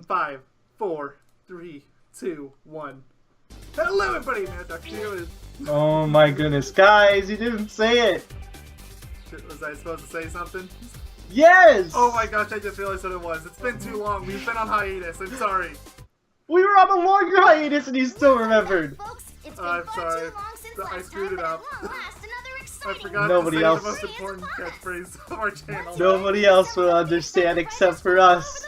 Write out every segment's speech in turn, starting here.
5, 4, 3, 2, 1. Hello, everybody. memetasticly. Oh my goodness, guys, you didn't say it. Shit, was I supposed to say something? Yes. Oh my gosh, I just realized what it was. It's been too long. We've been on hiatus. I'm sorry. We were on a longer hiatus, and you still remembered. I'm sorry. I screwed it up. I forgot Nobody to say else. the most important catchphrase of our channel. Nobody else will understand except for us.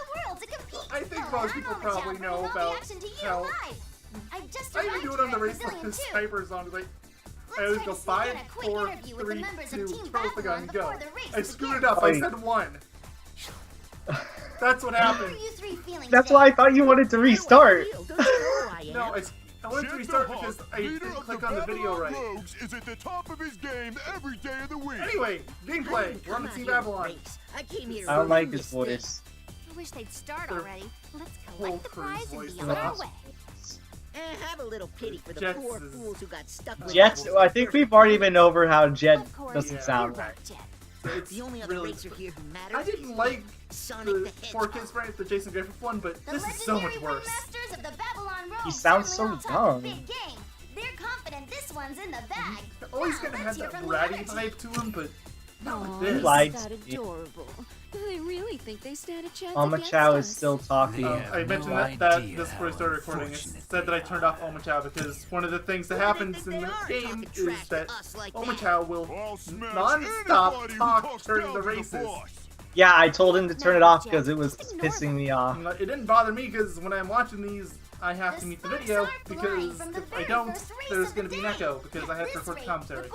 I think most people probably know about how I even do it on the race like the sniper's on. Like, I always go 5, 4, 3, 2, throw the gun, go. I screwed it up. I said 1. That's what happened. That's why I thought you wanted to restart. No, I wanted to restart because I didn't click on the video right. Is at the top of his game every day of the week. Anyway, gameplay. We're on the Team Babylon. I don't like his voice. I wish they'd start already. Let's Whole collect the crew's prize and voice be is on our awesome. way. Have a little pity for the Jets poor is- fools who got stuck with Jets, I think we've already been over how Jet Of course, doesn't Yeah. sound you're right. right, Jet. It's The only other really. racer here who matters. I didn't like Sonic the the 4K Hedgehog. sprite, the Jason Griffith one, but The this is so much legendary worse. Masters of the Babylon Road He sounds certainly so all talk a young. big game. They're confident this one's in the bag. Always Now, gonna have let's hear that from the ratty other team. vibe to him, but not Aw, like this. Lied isn't that to me. adorable? Do they really think they stand a chance Omochao against is us? still talking. I mentioned that this before I started recording. It said that I turned off Omochao because one of the things that happens in the game is that Omochao will I'll smash non-stop anybody who talk talks during down the to the races. boss. Yeah, I told him to turn it off because it was pissing me off. And it didn't bother me because when I'm watching these, I have to mute the video because if I don't, there's going to be an echo because I have to record commentary.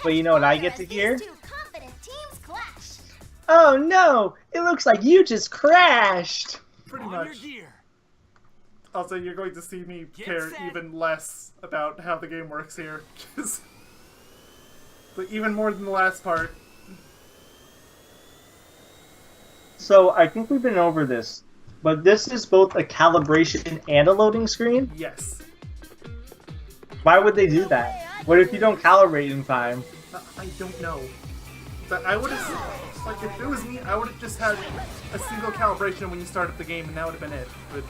But you know what I get to hear? Oh no! It looks like you just crashed! Pretty much. Also, you're going to see me care even less about how the game works here. But even more than the last part. So, I think we've been over this. But this is both a calibration and a loading screen? Yes. Why would they do that? What if you don't calibrate in time? I don't know. But I would have, like, if it was me, I would have just had a single calibration when you started the game, and that would have been it. But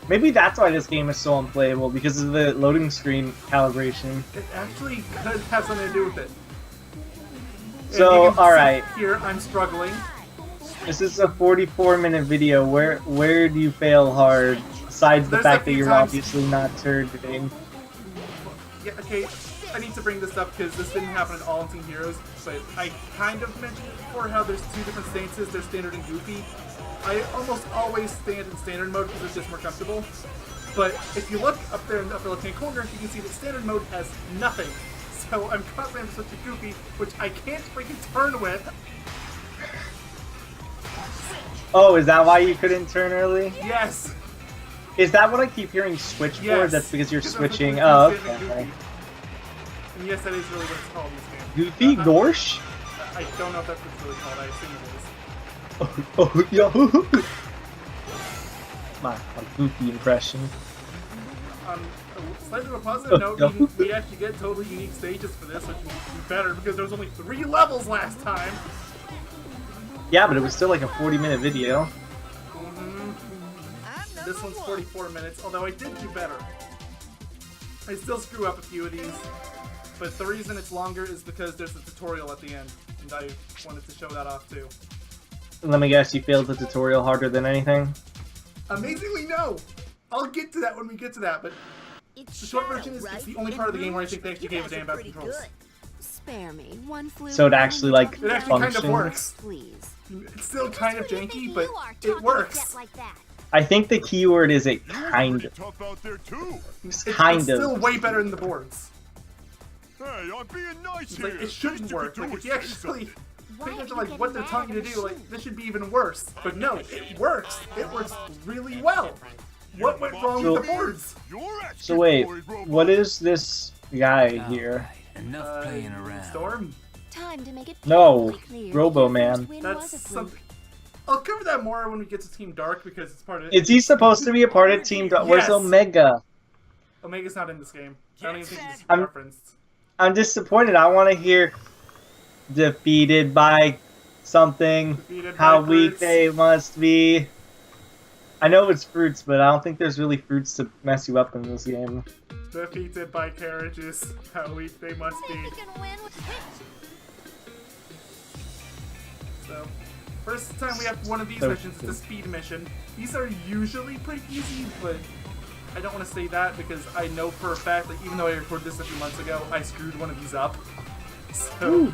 Maybe that's why this game is so unplayable, because of the loading screen calibration. it actually could have something to do with it. So, alright. Here, I'm struggling. This is a 44-minute video. Where do you fail hard? Besides the There's a fact that few you're times- obviously not turning. Yeah, okay, I need to bring this up because this didn't happen at all in Team Heroes, but I kind of mentioned it before how there's two different stances, there's standard and goofy. I almost always stand in standard mode because it's just more comfortable. But if you look up there in the upper left-hand corner, you can see that standard mode has nothing. So I'm constantly having to switch to goofy, which I can't freaking turn with. Oh, is that why you couldn't turn early? Yes! Is that what I keep hearing switch for? Yes. That's because you're Because I'm switching. looking Oh, at standard okay. goofy. And yes, that is really what it's called in this game. Goofy Gorsh? I don't know if that's what it's really called, I assume it is. Oh, yo. My goofy impression. Slightly of a positive note, we actually get totally unique stages for this, which makes it better because there was only 3 levels last time. Yeah, but it was still like a 40-minute video. This one's 44 minutes, although I did do better. I still screw up a few of these, but the reason it's longer is because there's a tutorial at the end, and I wanted to show that off too. Let me guess, you failed the tutorial harder than anything? Amazingly, no! I'll get to that when we get to that, but the short version is it's the only part of the game where I think they actually gave a damn about the controls. Spare me one fluid. So it actually, like, It actually kind of functions? works. Please. It's still kind of janky, but it works. I think the keyword is it You're kind pretty of. tough out there too. It's It's kind still of. way better than the boards. Hey, I'm being nice It's here. like, it shouldn't Least you work. could Like, do if is you say actually something. pay attention to like what they're telling you to do, like this should be even worse. But no, it works. It works really well. What went wrong with the boards? You're extra So wait, worried, robot. what is this guy here? Enough playing around. Storm? Time to make it No, perfectly clear. Robo Your Man. first win was That's a fluke. something. I'll cover that more when we get to Team Dark because it's part of Is he supposed to be a part of Team Dark? Where's Yes. Omega? Omega's not in this game. I don't even think he's I'm- referenced. I'm disappointed. I want to hear defeated by something. Defeated by How weak Kurtz. they must be. I know it's fruits, but I don't think there's really fruits to mess you up in this game. Defeated by carriages. How weak they must be. You can win with So, first time we have one of these So missions, it's a speed mission. These are usually pretty easy, but I don't want to say that because I know for a fact that even though I recorded this a few months ago, I screwed one of these up. So,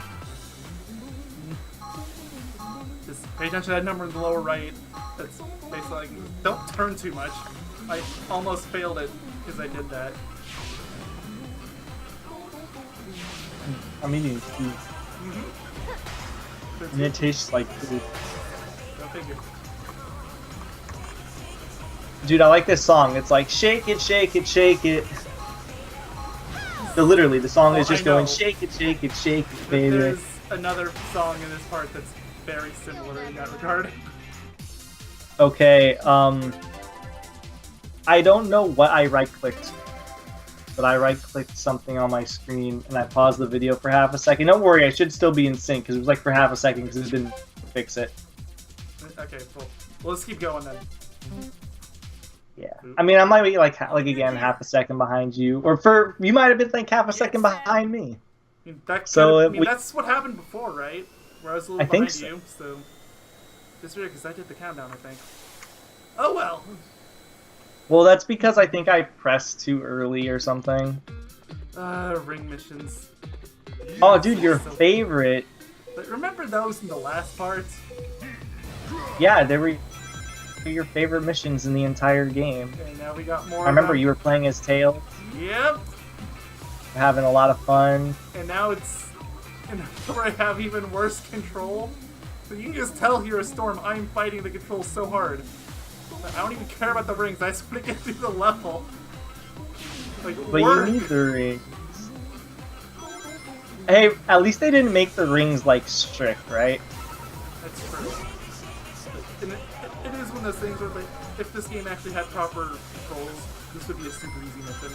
just pay attention to that number in the lower right. That's basically like, don't turn too much. I almost failed it because I did that. I'm eating food. And it tastes like food. Go figure. Dude, I like this song. It's like, shake it, shake it, shake it. So literally, the song is Oh, just I know. going, shake it, shake it, shake it, baby. There's another song in this part that's very similar in that regard. Okay, I don't know what I right-clicked, but I right-clicked something on my screen, and I paused the video for half a second. Don't worry, I should still be in sync, because it was like for half a second, because it didn't fix it. Okay, cool. Well, let's keep going then. Yeah. I mean, I might be like again, half a second behind you, or you might have been like half a second behind me. I mean, that So, that's what happened before, right? Where I was a little I think behind you, so... It's weird, because I did the countdown, I think. Oh well! Well, that's because I think I pressed too early or something. Ring missions. Oh, dude, your So- favorite. But remember those in the last part? Yeah, they were your favorite missions in the entire game. Okay, now we got more I remember of you were playing as Tails, them. Yep! having a lot of fun. And now it's... And where I have even worse control. So you can just tell here a Storm, I'm fighting the controls so hard. I don't even care about the rings, I just want to get through the level. Like, But work. you need the rings. Hey, at least they didn't make the rings like strict, right? That's true. And it is one of those things where, like, if this game actually had proper controls, this would be a super easy mission.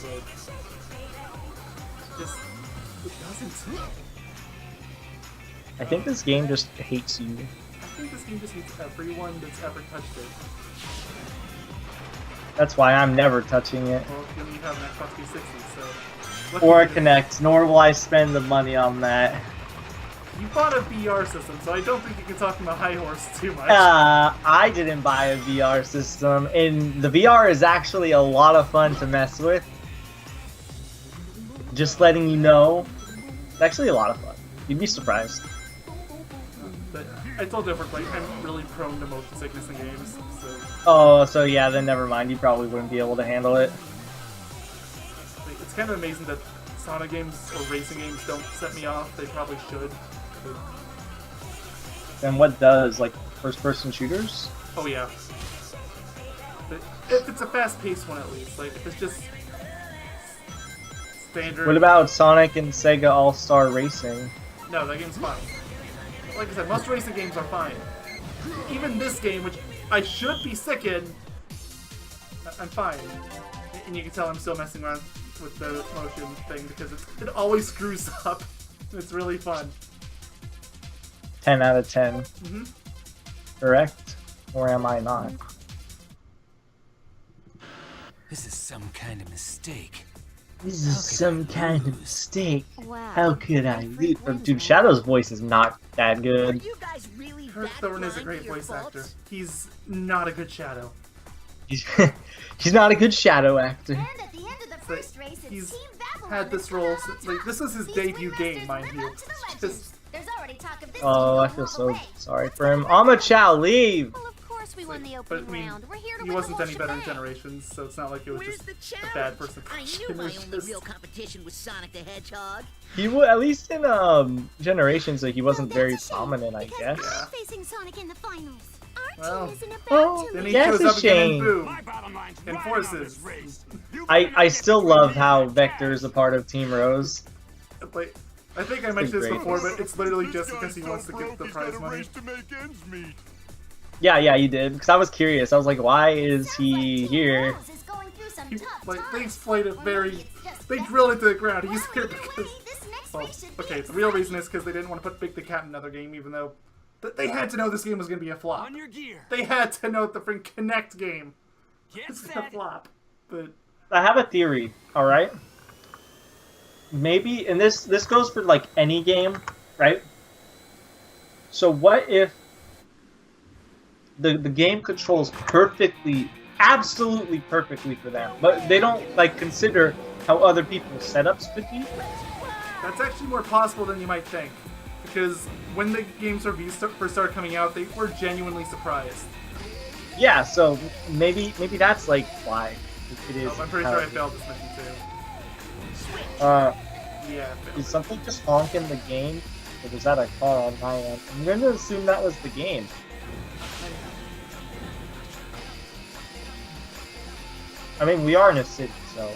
But just it doesn't. I think this game just hates you. I think this game just hates everyone that's ever touched it. That's why I'm never touching it. Well, you need to have an Xbox 360, so. lucky Or a you. Kinect, nor will I spend the money on that. You bought a VR system, so I don't think you can talk from a high horse too much. I didn't buy a VR system, and the VR is actually a lot of fun to mess with. Just letting you know. It's actually a lot of fun. You'd be surprised. But I told you, like, I'm really prone to motion sickness in games, so. Oh, so yeah, then never mind. You probably wouldn't be able to handle it. Like, it's kind of amazing that Sonic games or racing games don't set me off. They probably should. But, Then what does? Like, first-person shooters? oh yeah. But if it's a fast-paced one, at least. Like, if it's just standard. What about Sonic and Sega All-Star Racing? No, that game's fine. Like I said, most racing games are fine. Even this game, which I should be sick in, I'm fine. And you can tell I'm still messing around with the motion thing because it always screws up. It's really fun. 10 out of 10. Mm-hmm. Correct? Or am I not? This is some kind of mistake. This is some kind of mistake. Wow. How could I lose? Dude, Shadow's voice is not that Are good. you guys really Kurt that Thorne is a blind great to your voice actor. faults? He's not a good Shadow. He's not a good Shadow actor. And at the end of the first race, it's He's Team Babylon had this that's coming role out on since, like, top. this was his These debut Ringmasters game, mind live you. up to the Just, legends. There's already talk of this Oh, I team feel going so away. sorry for him. Omochao, leave! Well, of course we won the but opening I mean, round. We're here to he win wasn't the whole any better in shebang. Generations, so it's not like it was Where's just the a challenge? bad first I impression. knew my It was only just- real competition was Sonic the Hedgehog. He would, at least in Generations, like, he wasn't Well, very that's a shame, prominent, I because guess. Yeah. I'm facing Sonic in the finals. Our Well, team isn't about oh, to Then lose. he That's shows a up again in shame. Boom. My bottom line's And riding on this Forces. race. You I better still get love ready how to Vector is a part of Team Rose. Like, I think I mentioned this great. before, but it's literally This just guy's because he so wants to get broke, the he's got prize a money. race to make ends meet. Yeah, you did. Because I was curious. I was like, why is Sounds like he Team here? Rose is going through some He, tough like, they times. explain it Or very... maybe it's just They that. drill it to the ground. He's Well, here either because... way, this next Well, race should be okay, the real reason exciting. is because they didn't want to put Big the Cat in another game, even though They had to know this game was going to be a flop. On your gear. They had to know the freaking Connect game Get was going set. to flop. But I have a theory, alright? Maybe, and this goes for like any game, right? So what if the game controls perfectly, absolutely perfectly for them, but they don't like consider how other people's setups could be? that's actually more possible than you might think. Because when the games first started coming out, they were genuinely surprised. Yeah, so maybe that's like why it is. I'm pretty sure I failed this mission too. Yeah, I failed. Is something just honk in the game? Or was that a car on my end? I'm gonna assume that was the game. I mean, we are in a city, so.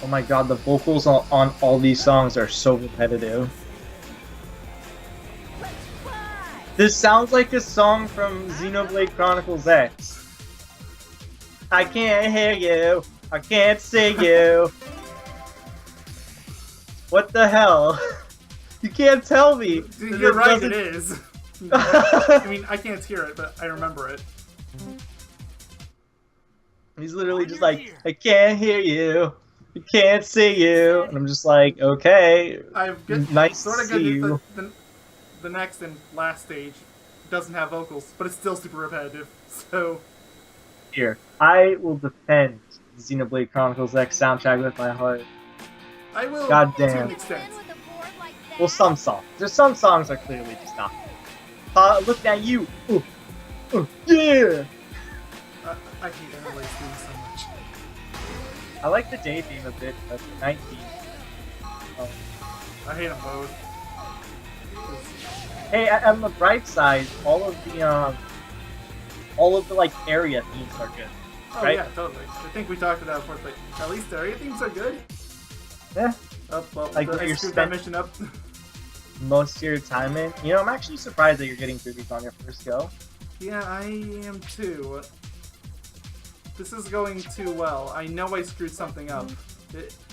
Oh my god, the vocals on all these songs are so repetitive. This sounds like a song from Xenoblade Chronicles X. I can't hear you. I can't see you. What the hell? You can't tell me. Dude, that you're right, doesn't- it is. I mean, I can't hear it, but I remember it. He's literally just like, I can't hear you. I can't see you. And I'm just like, okay. I've got Nice sort of to good see news. you. The next and last stage doesn't have vocals, but it's still super repetitive. So Here, I will defend the Xenoblade Chronicles X soundtrack with my heart. I will God to damn. an extent. Well, some songs. There's some songs are clearly just not. Look at you. Ooh. Ooh. Yeah. I hate Mayonnaise theme so much. I like the day theme a bit, but the night theme. Oh. I hate them both. Hey, on the bright side, all of the like area themes are good. Oh Right? yeah, totally. I think we talked about it before, but at least the area themes are good. Yeah. Oh, well, Like, let's you're scoop that spent- mission up. Most of your time in. You know, I'm actually surprised that you're getting through these on your first go. Yeah, I am too. This is going too well. I know I screwed something up.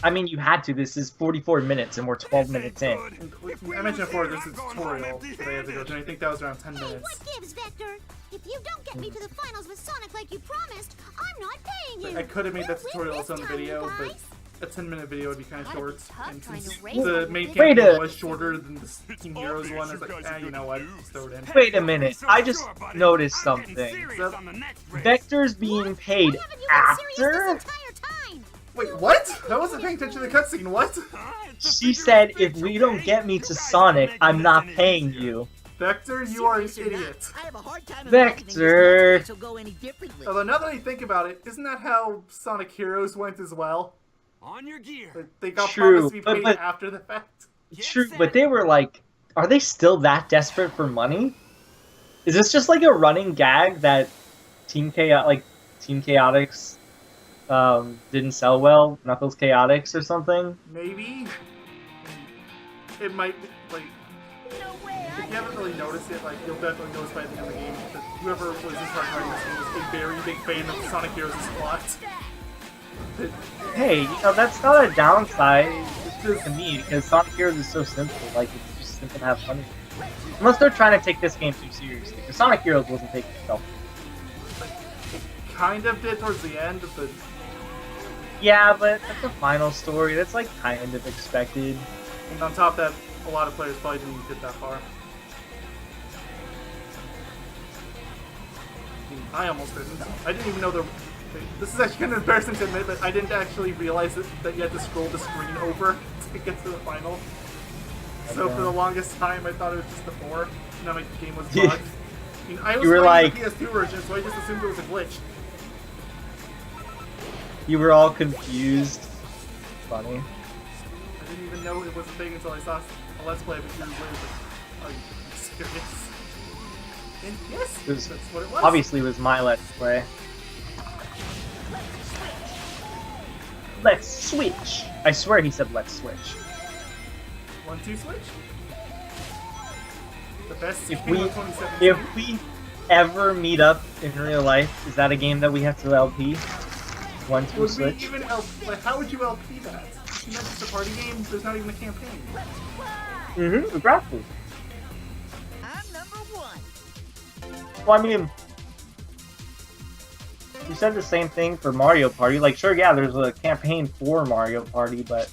I mean, you had to. This is 44 minutes, and we're 12 minutes in. I mentioned before there's a tutorial that I had to go through, and I think that was around 10 Hey, minutes. what gives, Vector? If you don't get me to the finals with Sonic like you promised, I'm not paying you. I could have made that We'll tutorial win its own this time, video, you but guys. a 10-minute video would be kind of Gotta be short. tough And trying since to race the them. main Wait campaign a- was shorter than the Team Heroes one, I was like, you know what, just throw it in. Wait a minute. I just noticed something. Vector's being paid I haven't you been serious after? this entire time? Wait, what? I wasn't paying attention to the cutscene, what? She said, if we don't get me to Sonic, I'm not paying you. Vector, you are an Serious or not, idiot. I have a hard time Vector. imagining this will go any differently. Although now that I think about it, isn't that how Sonic Heroes went as well? On your gear. Like, they got True, promised to be paid but- after the fact. Get True, set. but they were like, are they still that desperate for money? Is this just like a running gag that Team Chaotix didn't sell well? Knuckles Chaotix or something? Maybe. It might be, like, No way. if you haven't really noticed it, like, you'll definitely notice by the end of the game that whoever was in charge of writing this game was a very big fan of Sonic Heroes' plot. Hey, you know, that's not a downside to me, because Sonic Heroes is so simple. Like, it's just simple to have fun with. Unless they're trying to take this game too seriously. Because Sonic Heroes wasn't taking itself. Kind of did towards the end, but Yeah, but that's a final story. That's, like, kind of expected. and on top of that, a lot of players probably didn't even get that far. I mean, I almost didn't. I didn't even know there. This is actually kind of embarrassing to admit, but I didn't actually realize that you had to scroll the screen over to get to the final. So for the longest time, I thought it was just the 4, and then my game was bugged. I mean, I was You were playing like- the PS2 version, so I just assumed it was a glitch. You were all confused. Funny. I didn't even know it was a thing until I saw a Let's Play of it years later. Like, are you serious? And yes, It was- that's what it was. Obviously, it was my Let's Play. Let's switch! I swear he said let's switch. 1-2 switch. The best If game we, of 2017. if we ever meet up in real life, is that a game that we have to LP? 1-2 Would we switch? even like, how would you LP that? not just a party game. There's not even a campaign. Mm-hmm, exactly. I'm number one. Well, I mean, you said the same thing for Mario Party. Like, sure, yeah, there's a campaign for Mario Party, but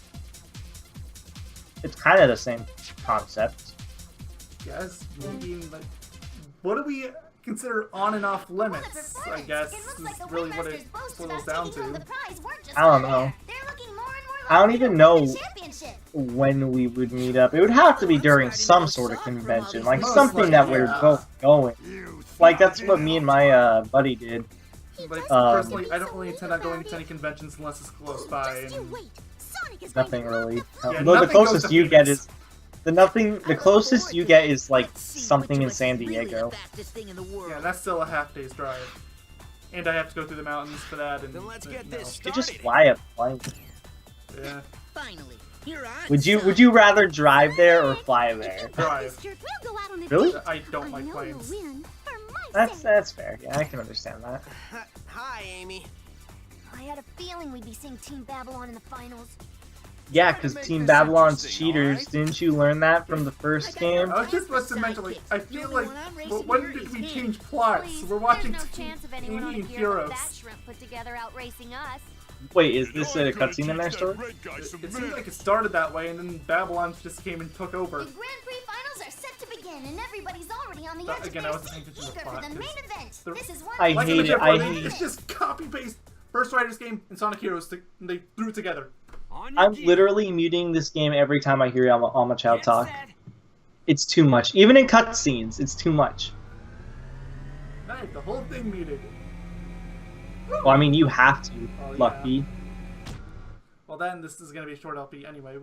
it's kind of the same concept. Yes, I mean, like, what do we consider on and off limits? I guess is really what it boils down to. I don't know. I don't even know when we would meet up. It would have to be during some sort of convention, like Most something that likely, we're yeah. both going. Like, that's what me and my buddy did. But personally, I don't really intend on going to any conventions unless it's close by. And Nothing really. Yeah, No, the nothing goes closest to you get Phoenix. is the closest you get is like something in San Diego. yeah, that's still a half day's drive. And I have to go through the mountains for that. And Then let's get no. this You started. just fly a plane. Yeah, Finally, here I Would you rather drive there or fly there? drive. Really? I don't like planes. That's fair. Yeah, I can understand that. Hi, Amy. I had a feeling we'd be seeing Team Babylon in the finals. Yeah, because Team Babylon's cheaters. Didn't you learn that from the first game? I was just about to mention, like, I feel like, well, when did we change plots? We're watching There's no chance of anyone on Amy a and gear like that Heroes. shrimp put together out racing us. Wait, is this a cutscene in their story? It seemed like it started that way, and then Babylon just came and took over. The Grand Prix finals are set to begin, and everybody's already on the But edge again, of I their wasn't seat, thinking of the eager plot, for the main 'cause event. the- This is one I Like hate in the it, I Jeopardy, hate it's just copy paste First Riders game and Sonic Heroes, and they threw it together. I'm literally muting this game every time I hear Omochao talk. It's too much. Even in cutscenes, it's too much. Nice, the whole thing muted. Well, I mean, you have to, Oh, yeah. Lucky. Well, then this is gonna be a short LP anyway.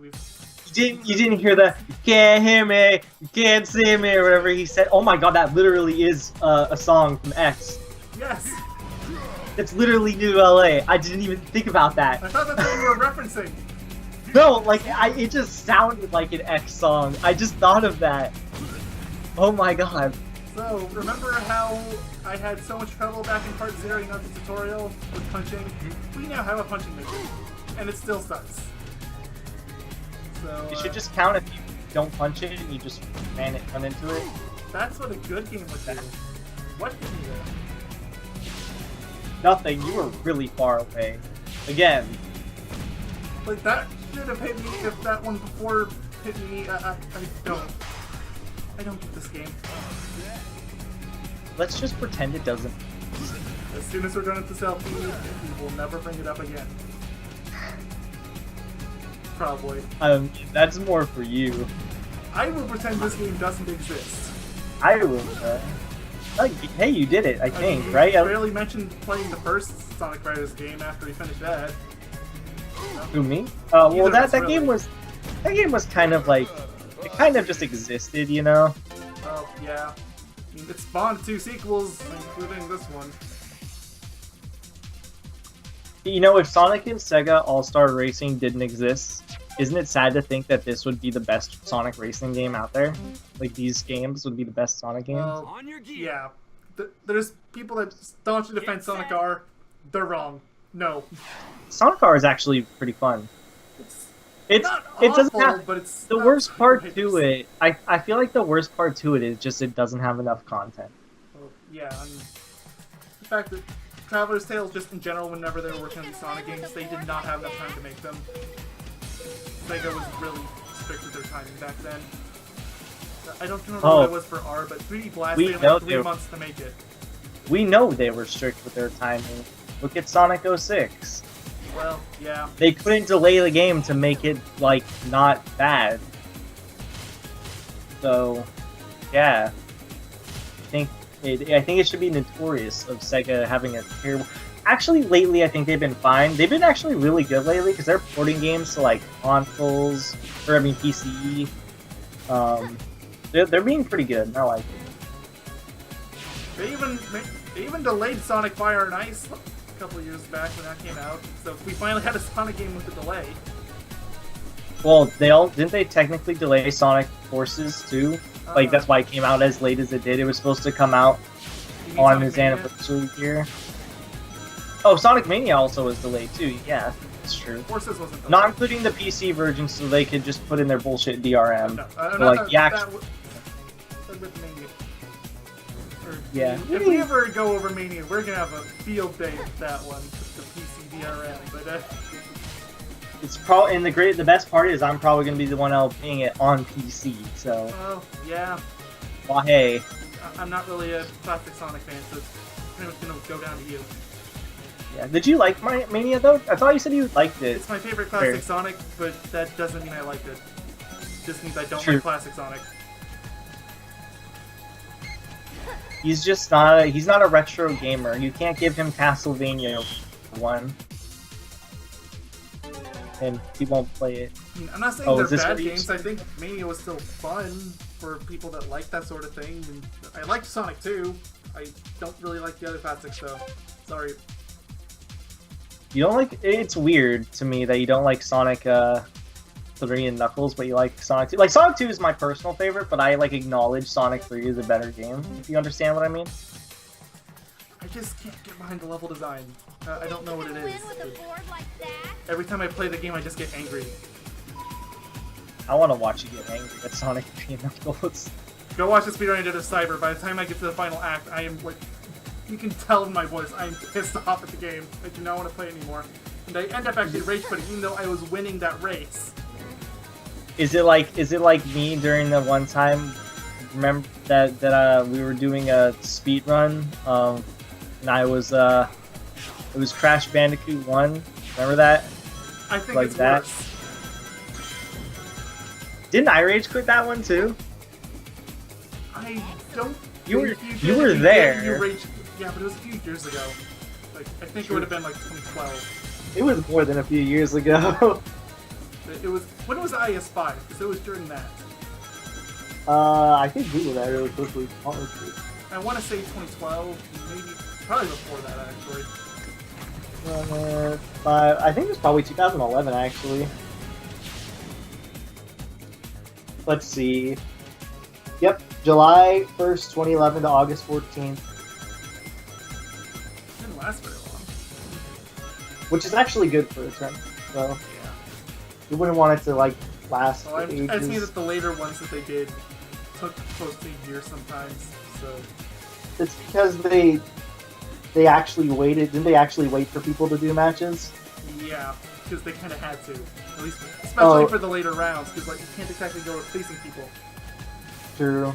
You didn't hear the "you can't hear me, you can't see me" or whatever he said. Oh my god, that literally is a song from X. Yes, It's literally New LA. I didn't even think about that. I thought that's what you were referencing. No, like it just sounded like an X song. I just thought of that. Oh my god. So, remember how I had so much trouble back in part 0, you know, the tutorial with punching? We now have a punching machine, and it still sucks. So, It should just count if you don't punch it and you just run into it. that's what a good game would do. What did you do? Nothing, you were really far away. Again, Like, that should have hit me if that one before hit me. I don't get this game. let's just pretend it doesn't. As soon as we're done with this LP, we will never bring it up again. Probably. That's more for you. I will pretend this game doesn't exist. I will. Hey, you did it, I think, You right? barely mentioned playing the first Sonic Riders game after we finished that. Who, me? Well, Neither of that us game really. was kind of like, it kind of just existed, you know? Oh, yeah. I mean, it spawned 2 sequels, including this one. You know, if Sonic and Sega All-Star Racing didn't exist, isn't it sad to think that this would be the best Sonic racing game out there? Like, these games would be the best Sonic games? Well, On your gear. yeah. There's people that staunchly defend Sonic R. They're wrong. No. Sonic R is actually pretty fun. It's not It doesn't awful, have but it's the not worst part great. to it. I feel like the worst part to it is just it doesn't have enough content. Well, yeah, I mean, the fact that Traveler's Tales, just in general, whenever they were working on these Sonic games, they did not have enough time to make them. Sega was really strict with their timing back then. I don't remember what it was for R, but 3D Blast, We they had know like 3 they- months to make it. We know they were strict with their timing. Look at Sonic 06. Well, yeah. They couldn't delay the game to make it, like, not bad. So, yeah. I think it should be notorious of Sega having a terrible... Actually, lately, I think they've been fine. They've been actually really good lately, because they're porting games to, like, consoles, or, I mean, PC. They're being pretty good, and I like it. They even delayed Sonic Fire and Ice a couple of years back when that came out. So we finally had a Sonic game with a delay. Well, didn't they technically delay Sonic Forces, too? Like, that's why it came out as late as it did. It was supposed to come out You mean on Sonic his Mania? anniversary year. Oh, Sonic Mania also was delayed too, yeah. It's true. Forces wasn't the Not one. including the PC version, so they could just put in their bullshit DRM. No, But, not like, yeah, that with Mania. Or, Yeah. If we ever go over Mania, we're gonna have a field day with that one, with the PC DRM. But it's probably and the best part is I'm probably gonna be the one LPing it on PC. So, well, yeah, well, hey, I'm not really a classic Sonic fan, so it's pretty much gonna go down to you. yeah. Did you like my Mania though? I thought you said you liked it. It's my favorite classic Fair. Sonic, but that doesn't mean I liked it. Just means I don't True. like classic Sonic. He's just not. He's not a retro gamer. You can't give him Castlevania 1, and he won't play it. I mean, I'm not saying Oh, is they're this bad what you- games. I think Mania was still fun for people that like that sort of thing. And I liked Sonic 2. I don't really like the other classics, though. Sorry. You don't like? It's weird to me that you don't like Sonic 3 and Knuckles, but you like Sonic 2. Like Sonic 2 is my personal favorite, but I like acknowledge Sonic 3 is a better game. If you understand what I mean. I just can't get behind the level design. I don't know what it Win is. with a board like that? Every time I play the game, I just get angry. I want to watch you get angry at Sonic 3 and Knuckles. Go watch the speedrun I did of Cyber. By the time I get to the final act, I am like, you can tell in my voice, I am pissed off at the game. I do not want to play anymore. And I end up actually rage quitting, even though I was winning that race. Is it like me during the one time? Remember that we were doing a speed run, and I was it was Crash Bandicoot 1. Remember that? I think Like it's that? worse. Didn't I rage quit that one too? I don't. You were- think you did. were If did, there. You rage. Yeah, but it was a few years ago. Like I think it would have been like 2012. It was more than a few years ago. It was when was IS5? Because it was during that. I can Google that really quickly. Honestly. I want to say 2012, maybe probably before that actually. I think it was probably 2011 actually. Let's see. Yep, July 1st, 2011 to August 14th, It didn't last very long. which is actually good for a tournament. So Yeah. you wouldn't want it to like last Well, for I've seen ages. that the later ones that they did took close to a year sometimes. So It's because they actually waited. Didn't they actually wait for people to do matches? yeah, because they kind of had to, at least especially Oh. for the later rounds, because like you can't exactly go replacing people. True.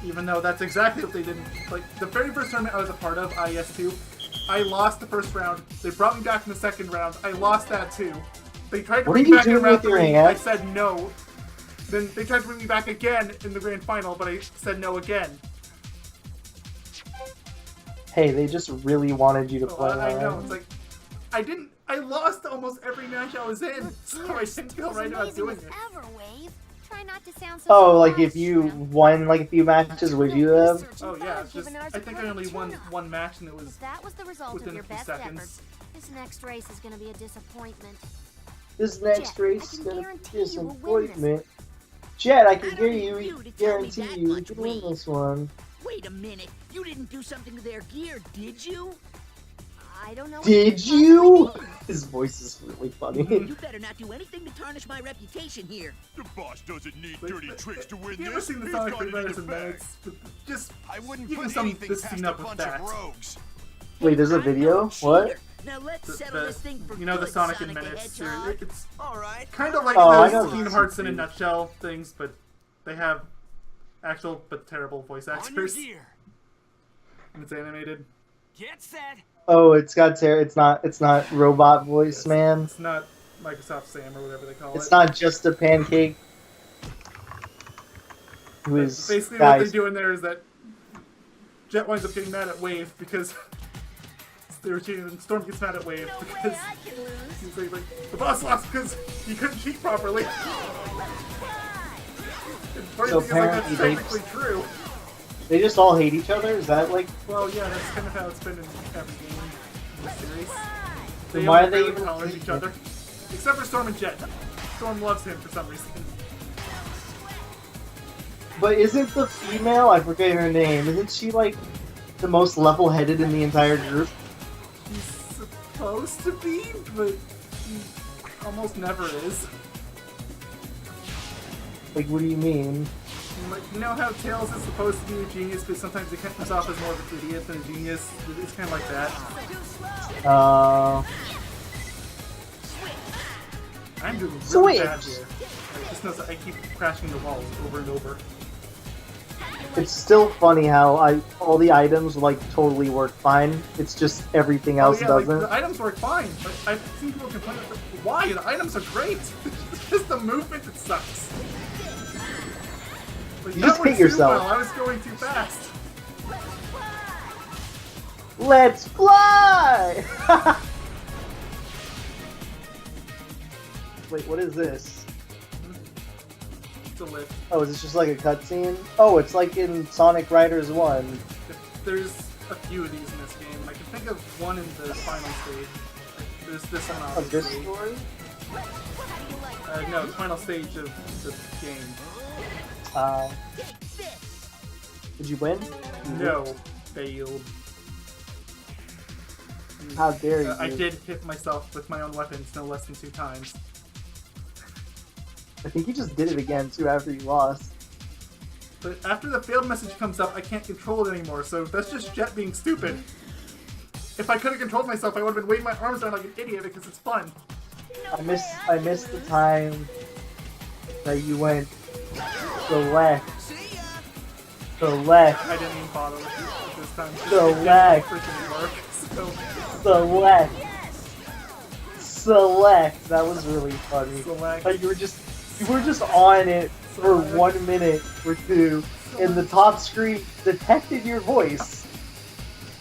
Even though that's exactly what they did. Like the very first tournament I was a part of, IS2, I lost the first round. They brought me back in the second round. I lost that too. They tried to What bring are me you back in doing round with your 3. hand? I said no. Then they tried to bring me back again in the grand final, but I said no again. Hey, they just really wanted you to So play. I know. right? It's like I lost almost every match I was in, so I didn't feel right about doing it. Ever, Wave. Try not to sound so Oh, like if surprised, you Shrimp. won like a few matches, would you have? Oh yeah, it's just I think I only won one match and it was If that was the result within of your a few best seconds. efforts, this next race is going to be a disappointment. This next Jet, race I is can gonna guarantee be you will win this. disappointment. Jet, I I can don't hear need you. you to tell me Guarantee that you much, can win Wade. this one. Wait a minute. You didn't do something to their gear, did you? I don't know. what Did you you? possibly mean. His voice is really funny. You better not do anything to tarnish my reputation here. The boss doesn't need Like, dirty tricks to win Have you ever this. seen the He's Sonic got it in Revamped the and bag. Mayonnaise? Just I wouldn't even put some anything this past scene a up with bunch that. of rogues. Wait, there's a I'm video? no What? cheater. Now let's settle this thing for you know the good, Sonic in the Minutes. Hedgehog. It's All right. kind of like Oh, I those know Kingdom these Hearts in a two. nutshell things, but they have actual but terrible voice On your actors, gear. and it's animated. Get set. Oh, it's got it's not robot voice, man. It's not Microsoft Sam or whatever they call It's it. not just a pancake. Who But is basically what guys? they do in there is that Jet winds up getting mad at Wave because they were cheating, and Storm gets mad at Wave No way because I can lose. he's like, the boss lost because he couldn't cheat properly. And funny So thing is, like, apparently that's they- technically true. They just all hate each other. Is that like? Well, yeah, that's kind of how it's been in every game in the series. They Why only are they really even tolerate each other, except for Storm and Jet. Storm loves him for some reason. But isn't the female? I forget her name. Isn't she like the most level-headed in the entire group? He's supposed to be, but almost never is. Like, what do you mean? Like, you know how Tails is supposed to be a genius, but sometimes he comes off as more of an idiot than a genius? It's kind of like that. I'm doing really Switch. bad here. I just notice I keep crashing the walls over and over. It's still funny how all the items like totally work fine. It's just everything else Like, doesn't. the items work fine, but I've seen people complain about why? The items are great! It's just the movement that sucks. Like, You that just worked hit too yourself. well. I was going too fast. Let's fly! Wait, what is this? It's a lift. Oh, is this just like a cutscene? Oh, it's like in Sonic Riders 1. There's a few of these in this game. I can think of one in the final stage. There's this one Of this obviously. story? No, the final stage of the game. Did you win? No, failed. How dare you? I did hit myself with my own weapons no less than 2 times. I think you just did it again too after you lost. But after the failed message comes up, I can't control it anymore, so that's just Jet being stupid. If I could have controlled myself, I would have been waving my arms around like an idiot because it's fun. I missed the time that you went select. Select. I didn't even bother with it this time. Select. It didn't freaking work, so Select. Select. That was really funny. select. Like you were just on it for 1 minute or 2, and the top screen detected your voice.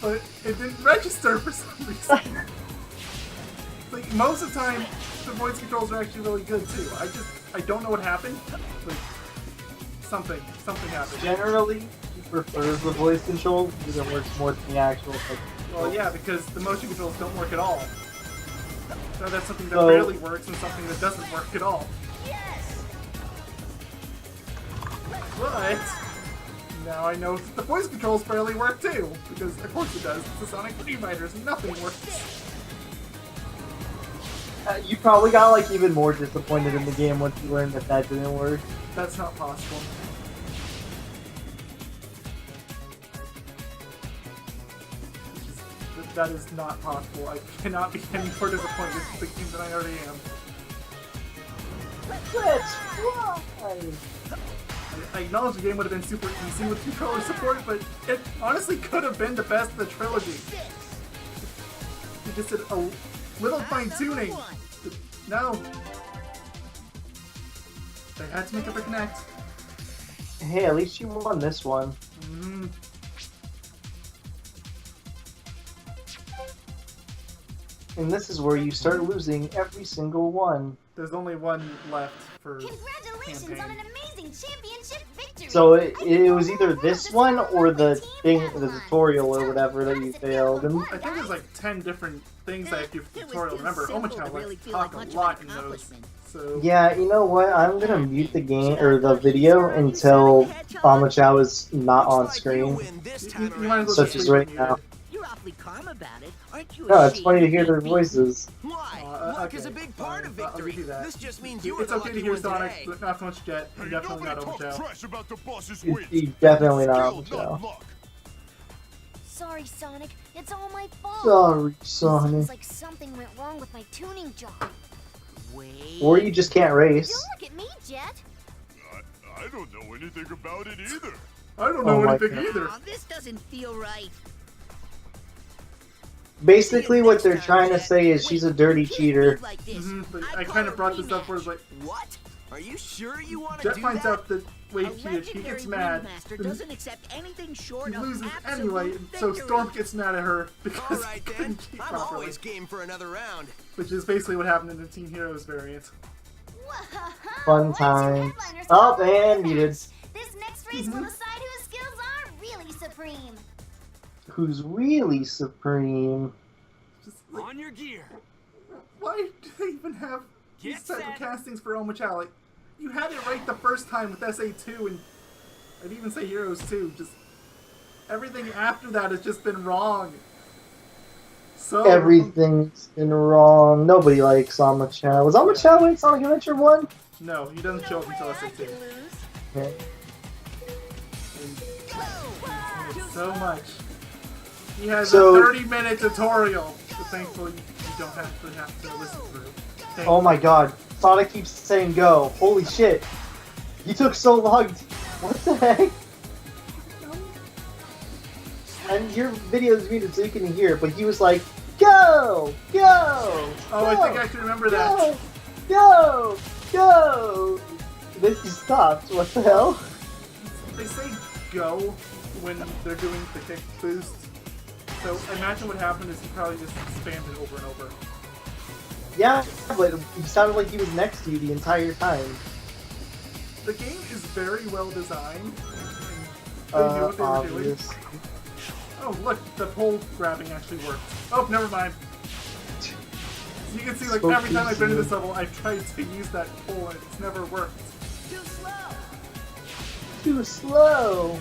But it didn't register for some reason. Like, most of the time, the voice controls are actually really good too. I don't know what happened. Like, something happened. Generally, he prefers the voice control because it works more than the actual. Well, yeah, because the motion controls don't work at all. So that's something that So- barely works and something that doesn't work at all. But now I know that the voice controls barely work too, because of course it does. It's the Sonic Revamped, and nothing works. You probably got like even more disappointed in the game once you learned that didn't work. That's not possible. That is not possible. I cannot be any more disappointed with the game than I already am. Let's fly! I acknowledge the game would have been super easy with controller support, but it honestly could have been the best of the trilogy. You just did a little fine-tuning. No. They had to make up a connect. Hey, at least you won this one. Mm-hmm. And this is where you start losing every single one. There's only one left for Congratulations campaign. on an amazing championship victory! So it was either this one or the thing, the tutorial or whatever that you failed. And I think there's like 10 different things I have to do for the It was tutorial. too Remember, simple Omochao to really likes to feel talk like a much of lot an in those. accomplishment. So yeah, you know what? I'm gonna mute the game or the video until Omochao is not on screen. you might as well Such just as leave right it now. muted. You're awfully calm about it, aren't you? No, it's ashamed funny to of hear their being beaten? voices. Why? Okay, Luck is a big part of fine, I'll victory. give you that. This just means you were It's the okay to lucky hear one Sonic, today. but not so much Jet, and definitely not Nobody talk Omochao. trash about the boss's He's wins. definitely not Skill, Omochao. not luck. Sorry, Sonic. It's all my fault. Sorry, Sonic. Seems like something went wrong with my tuning job. Wait. Or you just can't race. Don't look at me, Jet. I don't know anything about it either. I don't know Oh my anything God. either. Aw, this doesn't feel right. Basically, what they're trying to say is she's a dirty cheater. Like this. But I'd I call kind a of brought this up where rematch. it's like, What? Are you sure you want to Jet do finds that? out that A Wave cheated, he legendary gets mad, ringmaster then doesn't accept anything short he of loses absolute anyway, so victory. Storm gets mad at her All because he right then. couldn't cheat I'm properly. always game for another round. Which is basically what happened in the Teen Heroes variant. Fun time. Oh, and muted. This next race will decide whose skills are really supreme. Who's really supreme? Just like, On your gear. why do they even have these Get type of set. castings for Omochao? Like, you had it right the first time with SA2, and I'd even say Heroes 2. Just everything after that has just been wrong. So Everything's been wrong. Nobody likes Omochao. Was Omochao in Sonic Adventure 1? No, he doesn't show up until SA2. Okay. And so much. He has So- a 30-minute tutorial, but thankfully you don't actually have to listen through. Oh my god. Sonic keeps saying go. Holy shit. He took so long. What the heck? And your video is muted so you can hear, but he was like, go! Go! Oh, go, I think I can remember that. Go! Go! Go! Then he stopped. What the hell? They say go when they're doing the kick boost. So imagine what happened is he probably just spammed it over and over. Yeah, but he sounded like he was next to you the entire time. The game is very well designed. And they knew what they were doing. Obvious. Oh, look, the pole grabbing actually worked. Oh, never mind. You can see, like, So every time I've been to easy. this level, I've tried to use that pole and it's never worked. Too slow.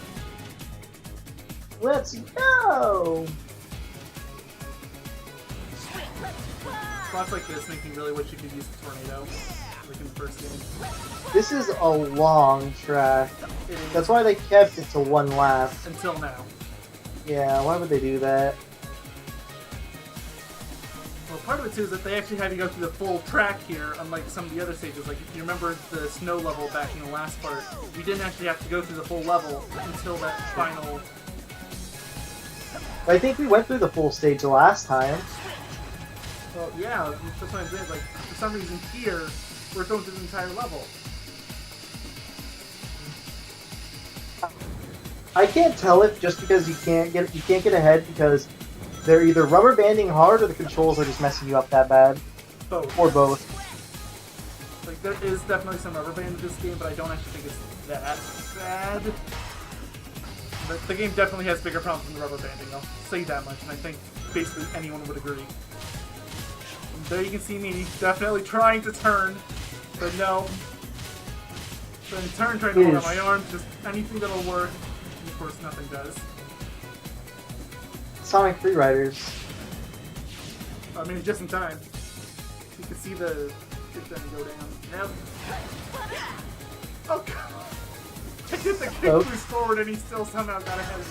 Let's go. Spots like this make me really wish you could use the tornado, like in the first game. This is a long track. It is That's why they kept it to one lap. until now. Yeah, why would they do that? Well, part of it too is that they actually had to go through the full track here, unlike some of the other stages. Like, if you remember the snow level back in the last part, we didn't actually have to go through the full level until that final. I think we went through the full stage the last time. Well, yeah, that's what I'm saying. Like, for some reason here, we're going through the entire level. I can't tell it just because you can't get ahead because they're either rubber banding hard or the controls are just messing you up that bad, Both. or both. Like, there is definitely some rubber band in this game, but I don't actually think it's that bad. But the game definitely has bigger problems than the rubber banding, I'll say that much, and I think basically anyone would agree. And there you can see me definitely trying to turn, but no. Trying to turn, trying to hold out my arms, just anything that'll work. And of course, nothing does. Sonic Freeriders. I mean, just in time. You can see the kick down go down. Nope. Oh god! I did the kick Oh. boost forward and he still somehow got ahead of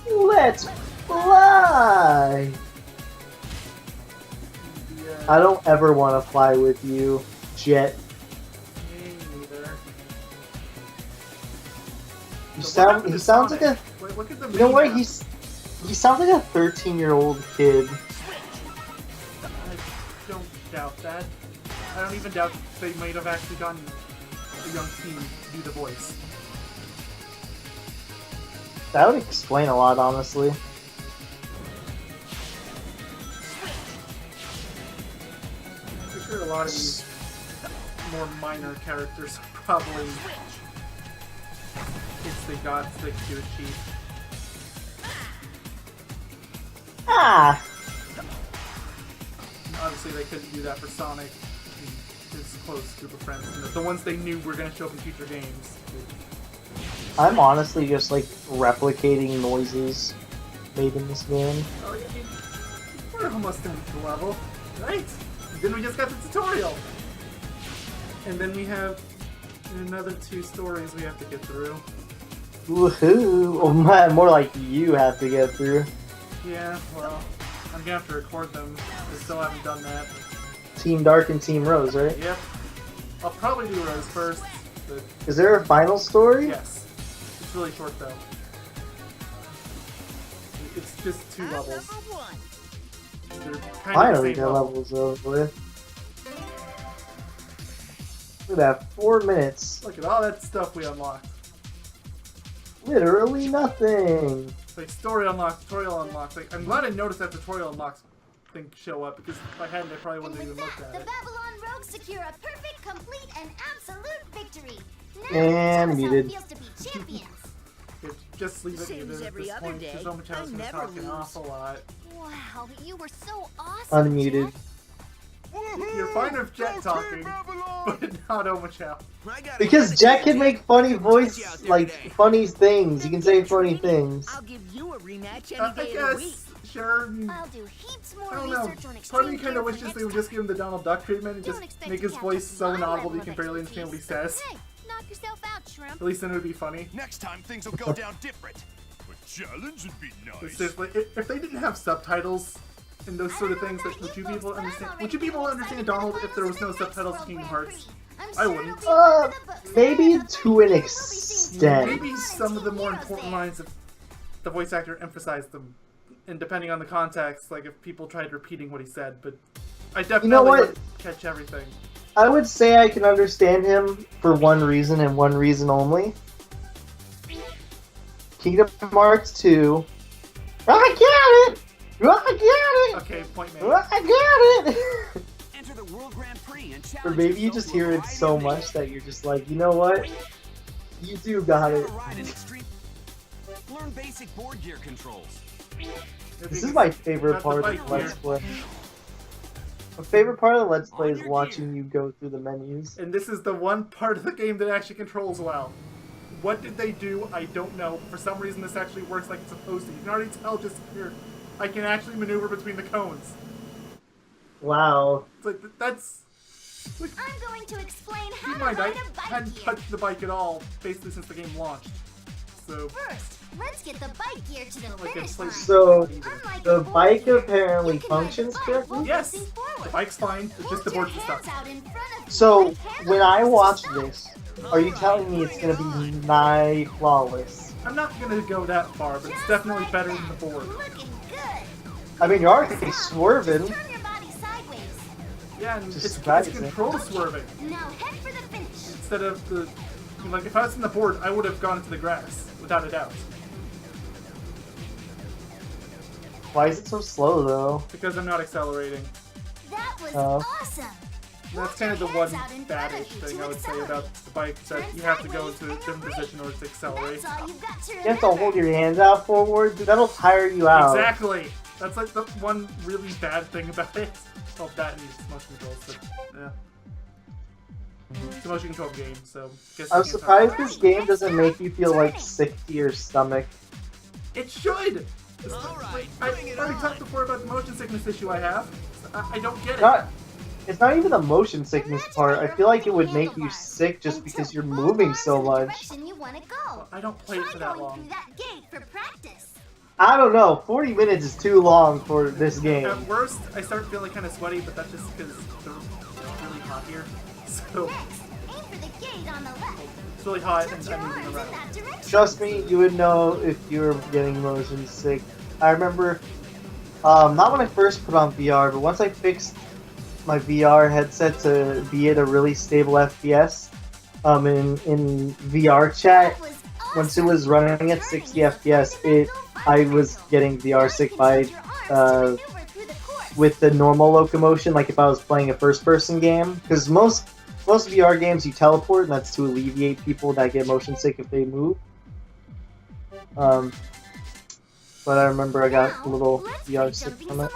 me. Let's fly! Yeah, I don't ever want to fly with you, Jet. me neither. You So what happened he to sounds like Sonic? a. Wait, look at the You know what? mini-map. He sounds like a 13-year-old kid. I don't doubt that. I don't even doubt that they might have actually gotten a young team to do the voice. That would explain a lot, honestly. I'm sure a lot of these more minor characters are probably kids they got to achieve. Ah! Obviously, they couldn't do that for Sonic and his close group of friends. You know, the ones they knew were going to show up in future games. I'm honestly just like replicating noises made in this game. Oh, yeah, we're almost done with the level, right? And then we just got the tutorial. And then we have another 2 stories we have to get through. Woohoo! Oh, man, more like you have to get through. Yeah, well, I'm gonna have to record them. I still haven't done that. Team Dark and Team Rose, right? Yep. I'll probably do Rose first, but Is there a final story? yes. It's really short though. It's just 2 levels. They're kind Finally, of the that same level. level's over with. Look at that, 4 minutes. Look at all that stuff we unlocked. Literally nothing. Like story unlocked, tutorial unlocked. Like, I'm glad I noticed that tutorial unlocks thing show up because if I hadn't, I probably And wouldn't have with even looked that, at the it. Babylon Rogues secure a perfect, complete, and absolute victory. Now, And tell us how muted. it feels to be champions. Yeah, just leave it Same muted as at every this other point day. because Omochao's I gonna never talk an lose. awful lot. Wow, you were so awesome. Unmuted. Jet. You're fine with Jet talking, but not Omochao. Because Jet can make funny voice, like, funny things. He can say funny things. I'll give you a rematch any I day of the week. guess, sure. I'll do heaps more I don't know. research on Part of me extreme kind of gear for wishes they next would just time. give him the Donald Duck treatment and Don't just expect make to his catch voice up to so my inaudible you level can of barely understand what he says. Hey, knock yourself out, Shrimp. At least then it would be funny. Next time things will go down different. A challenge would be It's nice. just like, if they didn't have subtitles and those sort of things, that would you be able to understand? Would you be able to understand Donald if there was no subtitles to Kingdom Hearts? I wouldn't. Maybe to an extent. Maybe some of the more important lines, if the voice actor emphasized them, and depending on the context, like if people tried repeating what he said, but I definitely what? wouldn't catch everything. I would say I can understand him for one reason and one reason only. Kingdom Hearts 2. I get it! I get it! Okay, point made. I get it! Enter the World Grand Prix and Or maybe you just hear it so much that you're just like, you know what? You do got it. Learn basic board gear controls. This is my favorite part of the Let's Play. My favorite part of the Let's Play is watching you go through the menus. And this is the one part of the game that actually controls well. What did they do? I don't know. For some reason, this actually works like it's supposed to. You can already tell just here. I can actually maneuver between the cones. Wow. It's like, that's... Like, I'm going to explain keep how in to mind, I ride a bike hadn't gear. touched the bike at all, basically since the game launched. So, First, let's get the bike gear to the like finish it's line. like... So, Unlike the a board bike gear, apparently you can ride the functions bike correctly? while Yes! facing forward. The bike's fine, it's just Hold the your board's hands stuff. out in front of So, you. Right when hand I on watch stop. this, are you telling me it's gonna be nigh flawless? I'm not gonna go that far, but it's definitely like better that. than the board. Looking good. I mean, you're already swerving. Turn your body sideways. Yeah, and Just it's surprising. control swerving. Now head for the finish. Instead of the... Like, if I was in the board, I would have gone into the grass, without a doubt. Why is it so slow, though? Because I'm not accelerating. That was Oh. awesome. And that's kind of the one bad-ish thing I would say about the bike, is that you have to go into a different position in order to accelerate. That's all you've got to You have to remember. hold your hands out forward, dude. That'll tire you out. Exactly! That's like the one really bad thing about it. Well, that needs motion controls, but yeah. It's a motion control game, so guess I'm you can't surprised talk this game doesn't make you feel like sick to your stomach. about it. It should! I already talked before about the motion sickness issue I have. I don't get it. It's not even the motion sickness part. I feel like it would make you sick just because you're moving so much. You want to go. I don't play it for that Try going long. through that gate for practice. I don't know. 40 minutes is too long for this game. At worst, I start feeling kind of sweaty, but that's just because it's really hot here. So, Next, aim for the gate on the left. it's really hot and Touch your I'm moving arms in around. that direction. Trust me, you would know if you were getting motion sick. I remember, not when I first put on VR, but once I fixed my VR headset to be at a really stable FPS, in VR chat, That was once it awesome. was running at 60 FPS, I was getting VR sick by, with the normal locomotion, like if I was playing a first-person game, because most VR games you teleport, and that's to alleviate people that get motion sick if they move. But I remember I got a little VR sick from it.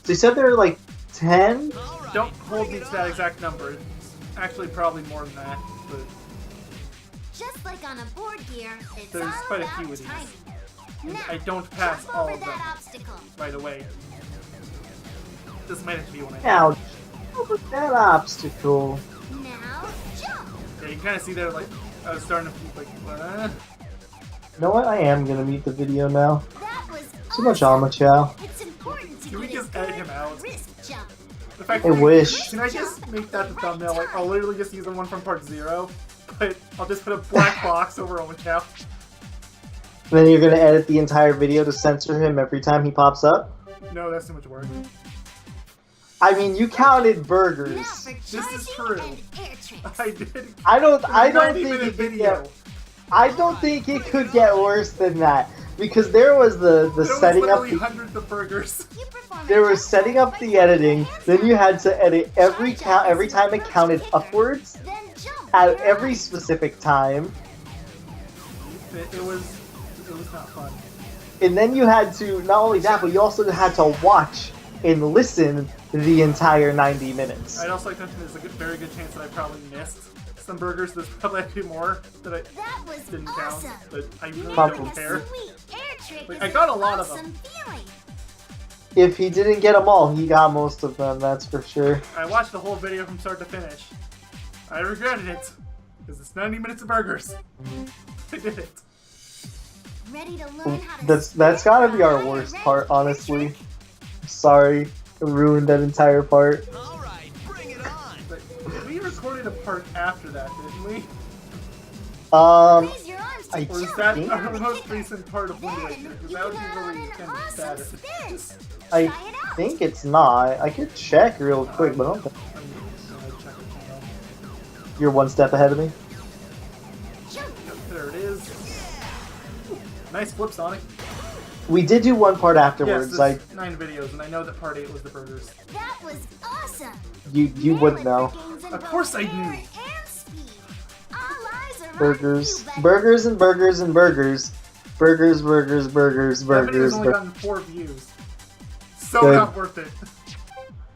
They said there were like 10? Don't hold me to that exact number. It's actually probably more than that, but Just like on a board gear, it's There's all quite a about few of these. timing. and Now, I don't pass jump all over of them that obstacle. right away. This might actually be one I Now, over that obstacle. Now, jump. Yeah, you can kind of see there, like, I was starting to feel like, You know what? I am gonna mute the video now. That was Too much awesome. Omochao. It's important to Can we get a just edit good him out? wrist jump. The fact I that wish. Can I just make that the thumbnail? Like, I'll literally just use the one from part 0, but I'll just put a black box over Omochao. Then you're gonna edit the entire video to censor him every time he pops up? No, that's too much work. I mean, you counted Now burgers. for This is charging true. and air tricks. I did. I don't think 90-minute it could video. get. I don't think it could get worse than that because there was the There was setting up literally the hundreds of burgers. You perform a there was jump setting up the editing. Then you had to edit every count every time it counted upwards then jump. at every specific time, It was not fun. and then you had to not only that, but you also had to watch and listen the entire 90 minutes. I'd also like to mention there's a very good chance that I probably missed some burgers. There's probably a few more that I That was didn't awesome. count, but I really Probably. don't care. Sweet air trick Like, is I got a an lot of awesome feeling. If he didn't get them all, he got most of them, that's for sure. I watched the whole video from start to finish. I regretted it, because it's 90 minutes of burgers. I did it. Ready to learn how to That's gotta be our spin worst a part, red honestly. trick? Sorry, I ruined that entire part. All right, bring it on. But we recorded a part after that, didn't we? Raise your arms to I Or is jump. that think- our most recent part of Wind Then Waker? you Because can that would go be on really an kind of awesome sad. spin. I Try it out. think it's not. I could check real quick, but I don't think I'm gonna check it now. you're one step ahead of me. Jump. Yep, there it is. Nice flip, Sonic. We did do one part Yes, afterwards. it's 9 videos, and I know that part 8 was the burgers. That was awesome. You would Nail know. it for games in Of both course I air knew. and speed. All eyes are on Burgers, you, buddy. burgers, and burgers and burgers, burgers, burgers, burgers, That video's burgers. only gotten 4 views. So Good. not worth it.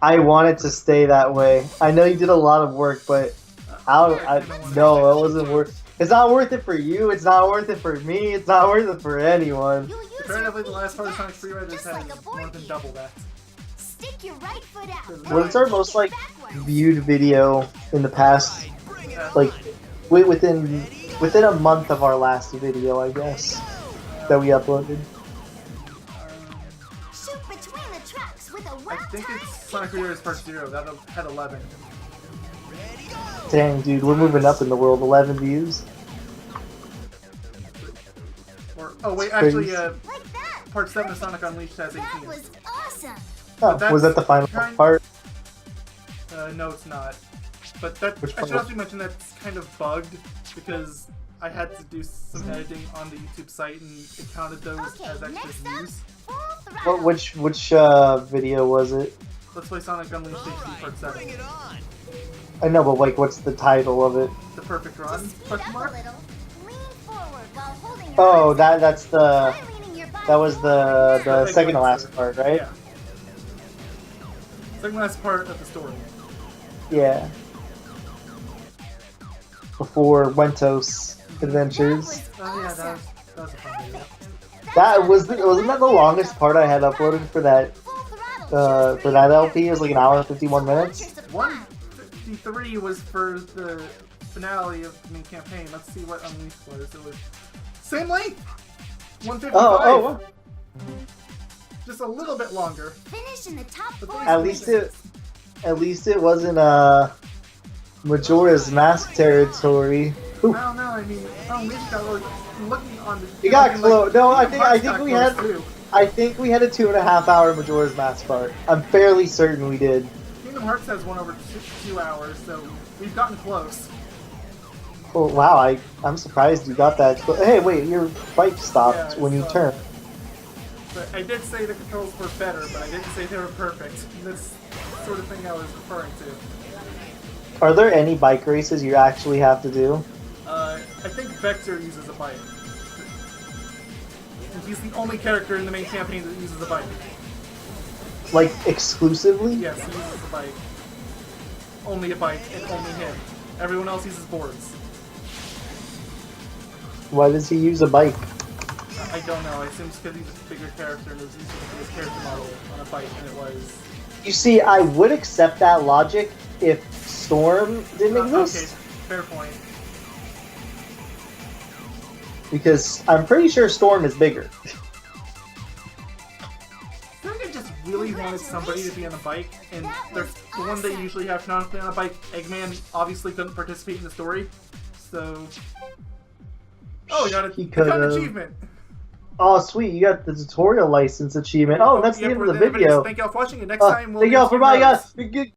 I want it to stay that way. I know you did a lot of work, but no, it wasn't worth. It's not worth it for you. It's not worth it for me. It's not worth it for anyone. You'll use your Comparatively, the feet last part of to Sonic dance, Freeriders just has like a board more than game. double that. Stick your right foot out. What's our most like viewed video in the past? Bring it on. Like within a month of our last video, I guess, that we uploaded. Shoot between the tracks with a I well think timed it's Sonic Freeriders Part 0. That had 11. Dang, dude, we're moving up in the world. 11 views. Or, oh wait, Crazy. actually, like that. Part 7 of Sonic Unleashed has 18. That was awesome. Oh, But was that the final that's kind- part? No, it's not. But that Which I should part? also mention that's kind of bugged because I had to do some editing on the YouTube site and it counted those Okay, as extra next up, views. full throttle. Which video was it? Let's play Sonic Unleashed All HD right, Part bring 7. it on. I know, but like, what's the title of it? The Perfect Run? To speed Question up mark? a little, lean forward while holding your Oh, arms up. that's the Try leaning your body that was the forward. second to last part, right? Yeah. Second last part of the story. Yeah. Before Wentos Adventures. Oh yeah, that was a fun video. Wasn't that the longest part I had uploaded for that for that LP? It was like an hour and 51 minutes. 153 was for the finale of the main campaign. Let's see what Unleashed was. It was same length. 155. Oh. Just a little bit longer. Finish in the top But four. At least it wasn't Majora's Mask territory. I don't know. I mean, Unleashed got really looking on the. You got like, close. No, I Kingdom Hearts think got we close, had. too. I think we had a 2.5 hour Majora's Mask part. I'm fairly certain we did. Kingdom Hearts has one over 2 hours, so we've gotten close. Oh wow, I'm surprised you got that. Hey, wait, your bike stopped Yeah, when you so- turned. But I did say the controls were better, but I didn't say they were perfect. That's the sort of thing I was referring to. Are there any bike races you actually have to do? I think Vector uses a bike. And he's the only character in the main campaign that uses a bike. Like exclusively? Yes, he uses a bike. Only a bike, and only him. Everyone else uses boards. Why does he use a bike? I don't know. I assume it's because he's a bigger character and it was easier to do his character model on a bike than it was. You see, I would accept that logic if Storm didn't Okay, exist. fair point. Because I'm pretty sure Storm is bigger. I think I just really wanted somebody to be on a bike, and the one they usually have canonically on a bike, Eggman, obviously couldn't participate in the story, so... Oh, we got He got an could've. achievement! Oh, sweet, you got the tutorial license achievement. Oh, that's the Yeah, end we're of the at the end of video. Thank y'all for watching, and next time we'll Thank do y'all for buying Funhouse. us.